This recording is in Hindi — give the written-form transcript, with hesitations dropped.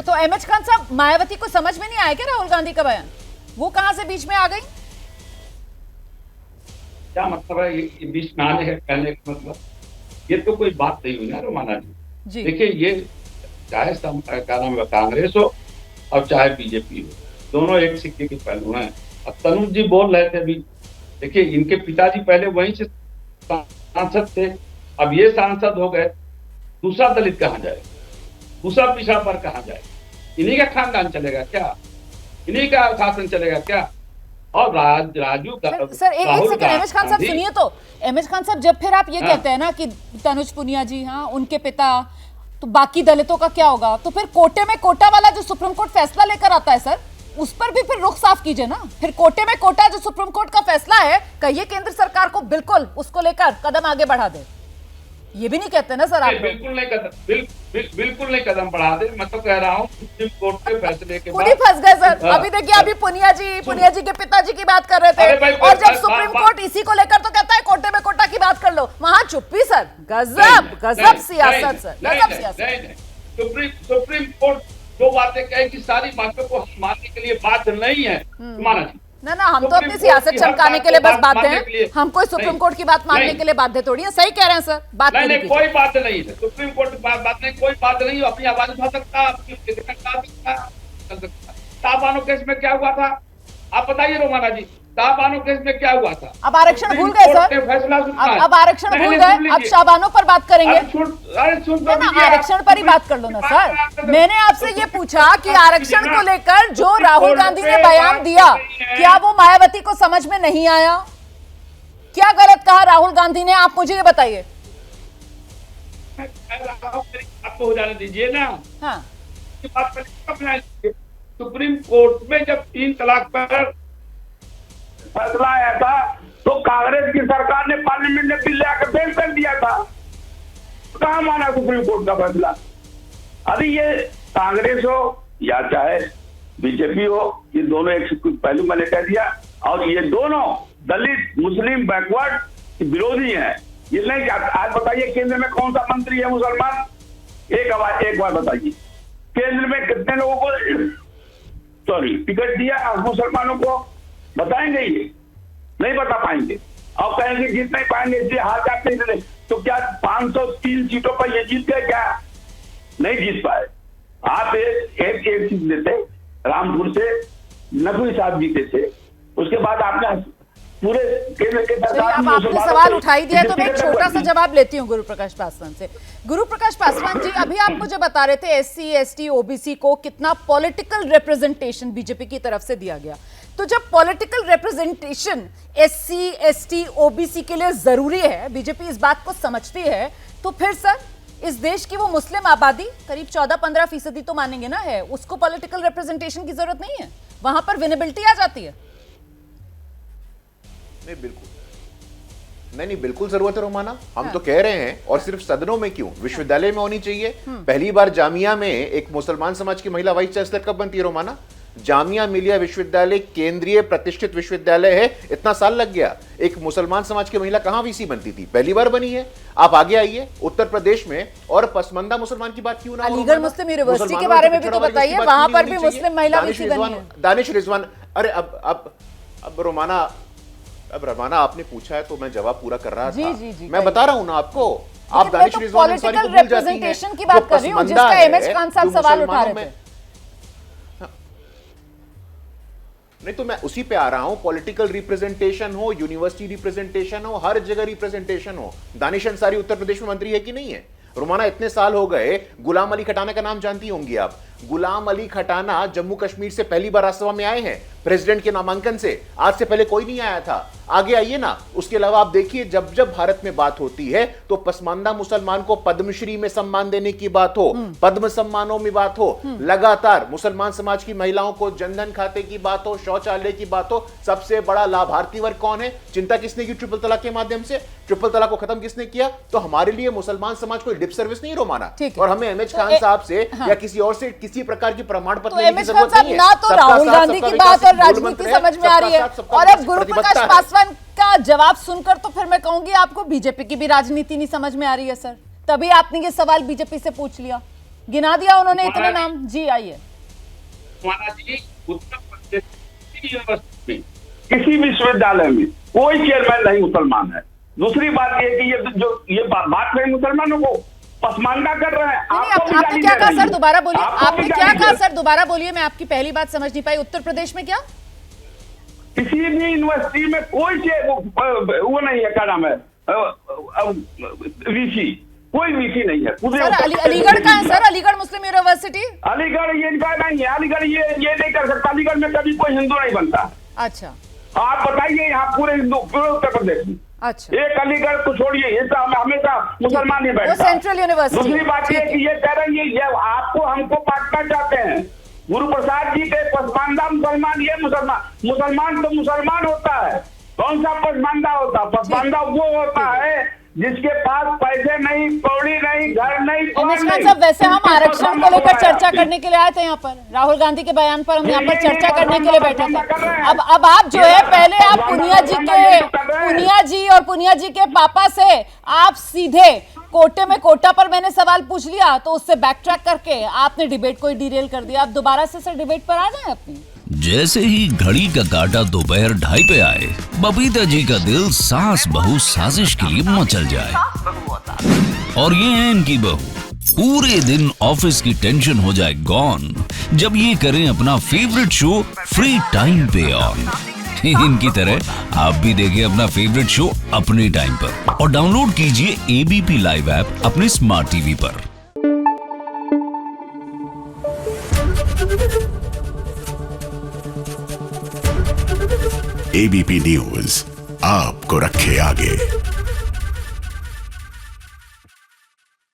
तो एमएच खान साहब, मायावती को समझ में नहीं आया क्या राहुल गांधी का बयान? वो कहां से बीच में आ गई? क्या मतलब है ये बीच में आने है, कहने का मतलब? ये तो कोई बात नहीं हुई ना रोमाना जी। देखिए, ये चाहे क्या नाम है, कांग्रेस हो और चाहे बीजेपी हो, दोनों एक सिक्के के पहलू हैं। अब तनुज जी बोल रहे थे अभी, देखिए इनके पिताजी पहले वहीं से सांसद थे, अब ये सांसद हो गए, दूसरा दलित कहाँ जाए, दूसरा पिछड़ा पर कहाँ जाए? इन्हीं का खानदान चलेगा क्या? इन्हीं का शासन चलेगा क्या? और राजू का सर एक सेकंड, एमएच खान साहब सुनिए तो। एमएच खान साहब, जब फिर आप ये कहते हैं ना कि तनुज पुनिया जी, हाँ उनके पिता, तो बाकी दलितों का क्या होगा? तो फिर कोटे में कोटा वाला जो सुप्रीम कोर्ट फैसला लेकर आता है सर, उस पर भी फिर रुख साफ कीजिए ना। फिर कोटे में कोटा जो सुप्रीम कोर्ट का फैसला है, कहिए केंद्र सरकार को बिल्कुल उसको लेकर कदम आगे बढ़ा दे। ये भी नहीं कहते ना सर आप? बिल्कुल नहीं कदम, बिल्कुल नहीं कदम बढ़ा दे। मैं तो कह रहा हूँ सुप्रीम कोर्ट के फैसले के बाद फंस गए सर। अभी देखिए, अभी पुनिया जी के पिताजी की बात कर रहे थे, और जब सुप्रीम कोर्ट इसी को लेकर तो कहता है कोटे में कोटा की बात कर लो, वहां चुप्पी सर। गजब सियासत सर, गजब सियासत। सुप्रीम कोर्ट जो बातें कहे कि सारी बातों को मानने के लिए बाध्य नहीं है माना जी। ना हम तो अपनी सियासत चमकाने के लिए बस बाध्य हैं, हम कोई सुप्रीम कोर्ट की बात मानने के लिए बाध्य थोड़ी है। सही कह रहे हैं सर, बात नहीं, कोई बात नहीं है, सुप्रीम कोर्ट की बात नहीं, कोई बात नहीं। अपनी आवाज उठा सकता, अपनी ताबानो केस में क्या हुआ था आप बताइए रोमाना जी, ताबानो केस में क्या हुआ था? अब आरक्षण भूल गए सर, अब आरक्षण भूल गए, अब शाबानो पर बात करेंगे। आरक्षण पर ही बात कर लो ना सर। मैंने आपसे ये पूछा कि आरक्षण को लेकर जो राहुल गांधी ने बयान दिया, क्या वो मायावती को समझ में नहीं आया? क्या गलत कहा राहुल गांधी ने, आप मुझे ये बताइए। आपको हो जाने दीजिए ना। हाँ, सुप्रीम कोर्ट में जब 3 तलाक पर फैसला आया था तो कांग्रेस की सरकार ने पार्लियामेंट में बिल लाकर फेल कर दिया था। कहां माना सुप्रीम कोर्ट का फैसला? अभी ये कांग्रेस हो या चाहे बीजेपी हो, ये दोनों एक पहलू मैंने कह दिया, और ये दोनों दलित मुस्लिम बैकवर्ड विरोधी हैं। ये नहीं, आज बताइए केंद्र में कौन सा मंत्री है मुसलमान? एक बार बताइए, केंद्र में कितने लोगों को टिकट दिया मुसलमानों को? बताएंगे? ये नहीं बता पाएंगे। अब कहेंगे जीत नहीं पाएंगे इसलिए हार जाते हैं। तो क्या 503 सीटों पर ये जीत गए? क्या नहीं जीत पाए? आप एक सीट देते, रामपुर से नकवी साहब जीते थे, उसके बाद आपने पूरे केंद्र के अब आपने सवाल उठाई दिया तो मैं एक छोटा सा जवाब लेती हूँ गुरु प्रकाश पासवान से। गुरु प्रकाश पासवान जी, अभी आप मुझे बता रहे थे एससी एसटी ओबीसी को कितना पॉलिटिकल रिप्रेजेंटेशन बीजेपी की तरफ से दिया गया। तो जब political representation SC ST OBC के लिए जरूरी है, बीजेपी इस बात को समझती है, तो फिर सर इस देश की वो मुस्लिम आबादी करीब 14-15% तो मानेंगे ना है, उसको पॉलिटिकल रिप्रेजेंटेशन की जरूरत नहीं है? वहां पर विनेबिलिटी आ जाती है। नहीं बिल्कुल नहीं, बिल्कुल जरूरत है रोमाना। हम तो कह रहे हैं, और सिर्फ सदनों में क्यों, विश्वविद्यालय में होनी चाहिए। पहली बार जामिया में एक मुसलमान समाज की महिला वाइस चांसलर कब बनती है रोमाना? जामिया मिलिया विश्वविद्यालय केंद्रीय प्रतिष्ठित विश्वविद्यालय है, इतना साल लग गया। एक मुसलमान समाज की महिला कहां वीसी बनती थी? पहली बार बनी है। आप आगे आइए उत्तर प्रदेश में, और पसमंदा मुसलमान की बात क्यों ना? अलीगढ़ मुस्लिम यूनिवर्सिटी के बारे में भी तो बताइए, वहां पर भी मुस्लिम महिला वीसी बनी है। दानिश रिजवान, अरे अब रोमाना, अब रमाना आपने पूछा है तो मैं जवाब पूरा कर रहा था। जी, मैं बता रहा हूं ना आपको। आप दानिश रिजवान अंसारी को भूल जाती हैं, की बात कर रही हूं, जिसका एमएच खान साहब सवाल उठा रहे थे। नहीं तो मैं उसी पे आ रहा हूं। पॉलिटिकल रिप्रेजेंटेशन हो, यूनिवर्सिटी रिप्रेजेंटेशन हो, हर जगह रिप्रेजेंटेशन हो। दानिश अंसारी उत्तर प्रदेश में मंत्री है कि नहीं है? रोमाना इतने साल हो गए, गुलाम अली खटाना का नाम जानती होंगी आप। गुलाम अली खटाना जम्मू कश्मीर से पहली बार राज्यसभा में आए हैं प्रेसिडेंट के नामांकन से। आज से पहले कोई नहीं आया था। आगे आइए ना। उसके अलावा आप देखिए, जब जब भारत में बात होती है तो पसमानदा मुसलमान को पद्मश्री में सम्मान देने की बात हो, पद्म सम्मानों में बात हो, लगातार मुसलमान समाज की महिलाओं को जनधन खाते की बात हो, शौचालय की बात हो, सबसे बड़ा लाभार्थी वर्ग कौन है? चिंता किसने की ट्रिपल तलाक के माध्यम से? ट्रिपल तलाक को खत्म किसने किया? तो हमारे लिए मुसलमान समाज कोई लिप सर्विस नहीं रोमाना, और हमें एमएच खान साहब से या किसी और से किसी प्रकार की प्रमाण पत्र लेने की जरूरत नहीं है। ना तो राहुल गांधी की बात और राजनीति समझ में आ रही है, और अब गुरु प्रकाश पासवान का जवाब सुनकर तो फिर मैं कहूंगी आपको बीजेपी की भी राजनीति नहीं समझ में आ रही है सर। तभी आपने ये सवाल बीजेपी से पूछ लिया। गिना दिया उन्होंने इतने नाम। जी आइए। हमारा जी उत्तर प्रदेश की यूनिवर्सिटी में किसी विश्वविद्यालय में कोई चेयरमैन नहीं मुसलमान है। दूसरी बात ये कि ये बात नहीं मुसलमानों को पसमानदा कर रहे हैं। आपने क्या कहा सर, दोबारा बोलिए। आपने क्या कहा सर, दोबारा बोलिए, मैं आपकी पहली बात समझ नहीं पाई। उत्तर प्रदेश में क्या? किसी भी यूनिवर्सिटी में कोई वो नहीं है, क्या नाम है, वीसी, कोई वीसी नहीं है। सर अलीगढ़ का है सर, अलीगढ़ मुस्लिम यूनिवर्सिटी। अलीगढ़ ये इनका नहीं है, अलीगढ़ ये नहीं कर सकता। अलीगढ़ में कभी कोई हिंदू नहीं बनता। अच्छा, आप बताइए यहाँ पूरे हिंदू, पूरे उत्तर प्रदेश में अच्छा, एक अलीगढ़ को छोड़िए, ये तो हमेशा मुसलमान ही बैठता। वो सेंट्रल यूनिवर्सिटी। दूसरी बात ये कि ये कह रहे हैं ये आपको हमको बांटना चाहते हैं। गुरु प्रसाद जी के पसमानदा मुसलमान, ये मुसलमान तो मुसलमान होता है। कौन सा पसमानदा होता? पसमानदा वो होता है जिसके पास पैसे नहीं, कौड़ी नहीं, घर नहीं, साहब वैसे हम आरक्षण को लेकर चर्चा करने के लिए आए थे यहाँ पर। राहुल गांधी के बयान पर हम यहाँ पर चर्चा करने के लिए बैठे थे। अब आप जो है, पहले आप पुनिया जी और पुनिया जी के पापा से आप सीधे कोटे में कोटा पर मैंने सवाल पूछ लिया, तो उससे बैक ट्रैक करके आपने डिबेट को डिरेल कर दिया। आप दोबारा से सर डिबेट पर आ जाए अपनी। जैसे ही घड़ी का काटा दोपहर 2:30 पे आए, बबीता जी का दिल सास बहू साजिश के लिए मचल जाए। और ये है इनकी बहू, पूरे दिन ऑफिस की टेंशन हो जाए गॉन जब ये करें अपना फेवरेट शो फ्री टाइम पे ऑन। इनकी तरह आप भी देखिए अपना फेवरेट शो अपने टाइम पर और डाउनलोड कीजिए एबीपी लाइव ऐप अपने स्मार्ट टीवी पर। एबीपी न्यूज आपको रखे आगे।